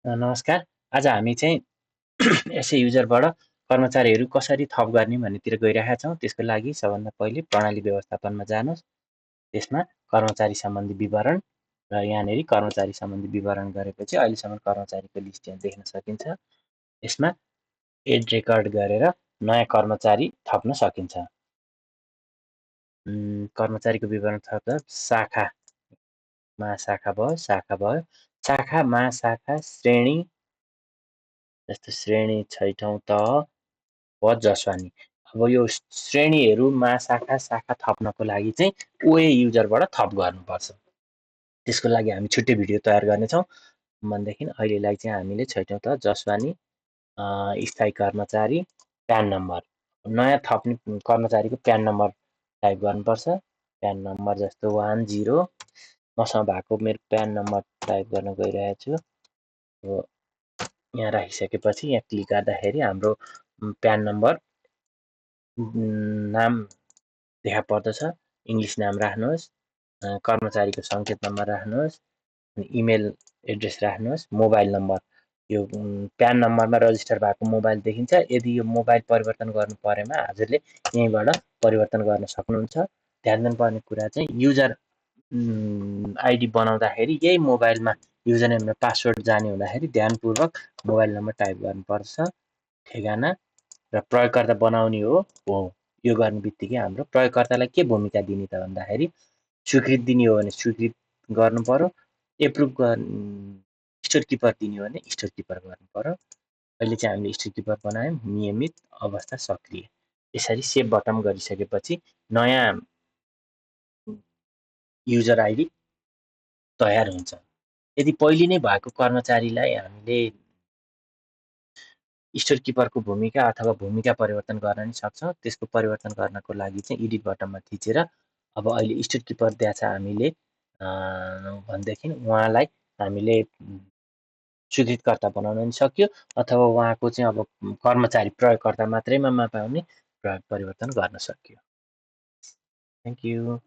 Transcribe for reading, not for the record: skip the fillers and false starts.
नमस्कार। आज हामी चाहिँ एसए युजरबाट कर्मचारीहरू कसरी थप गर्ने भन्नेतिर गइरहेका छौँ। त्यसको लागि सबभन्दा पहिले प्रणाली व्यवस्थापनमा जानुहोस्। त्यसमा कर्मचारी सम्बन्धी विवरण र यहाँनिर कर्मचारी सम्बन्धी विवरण गरेपछि अहिलेसम्म कर्मचारीको लिस्ट यहाँ देख्न सकिन्छ। यसमा एड रेकर्ड गरेर नयाँ कर्मचारी थप्न सकिन्छ। कर्मचारीको विवरण थप्दा शाखा महाशाखा भयो, शाखा भयो, शाखा महाशाखा श्रेणी जस्तो श्रेणी छैठौँ तह पद जसवानी। अब यो श्रेणीहरू महाशाखा शाखा थप्नको लागि चाहिँ ओए युजरबाट थप गर्नुपर्छ। त्यसको लागि हामी छुट्टै भिडियो तयार गर्नेछौँ। भनेदेखि अहिलेलाई चाहिँ हामीले छैठौँ तह जसवानी स्थायी कर्मचारी प्यान नम्बर नयाँ थप्ने कर्मचारीको प्यान नम्बर टाइप गर्नुपर्छ। प्यान नम्बर जस्तो 10 मसँग भएको मेरो प्यान नम्बर टाइप गर्न गइरहेको छु। अब यहाँ राखिसकेपछि यहाँ क्लिक गर्दाखेरि हाम्रो प्यान नम्बर नाम देखा पर्दछ। इङ्ग्लिस नाम राख्नुहोस्, कर्मचारीको सङ्केत नम्बर राख्नुहोस्, इमेल एड्रेस राख्नुहोस्, मोबाइल नम्बर यो प्यान नम्बरमा रजिस्टर भएको मोबाइल देखिन्छ। यदि यो मोबाइल परिवर्तन गर्नु परेमा हजुरले यहीँबाट परिवर्तन गर्न सक्नुहुन्छ। ध्यान दिनुपर्ने कुरा चाहिँ युजर आइडी बनाउँदाखेरि यही मोबाइलमा युजर नेम र पासवर्ड जाने हुँदाखेरि ध्यानपूर्वक मोबाइल नम्बर टाइप गर्नुपर्छ, ठेगाना र प्रयोगकर्ता बनाउने हो। यो गर्ने बित्तिकै हाम्रो प्रयोगकर्तालाई के भूमिका दिने त भन्दाखेरि स्वीकृति दिने हो भने स्वीकृत गर्नु पर्यो, एप्रुभ स्टोर किपर दिने हो भने स्टोर किपर गर्नु पर्यो। अहिले चाहिँ हामीले स्टोर किपर बनायौँ, नियमित अवस्था सक्रिय। यसरी सेभ बटन गरिसकेपछि नयाँ युजर आइडी तयार हुन्छ। यदि पहिले नै भएको कर्मचारीलाई हामीले स्टोर किपरको भूमिका अथवा भूमिका परिवर्तन गर्न नि सक्छौँ। त्यसको परिवर्तन गर्नको लागि चाहिँ एडिट बटनमा थिचेर अब अहिले स्टोर किपर दिएको छ हामीले भनेदेखि उहाँलाई हामीले स्वीकृतकर्ता बनाउन नि सक्यो अथवा उहाँको चाहिँ अब कर्मचारी प्रयोगकर्ता मात्रैमा पाउने प्रयोग परिवर्तन गर्न सक्यो। Thank you.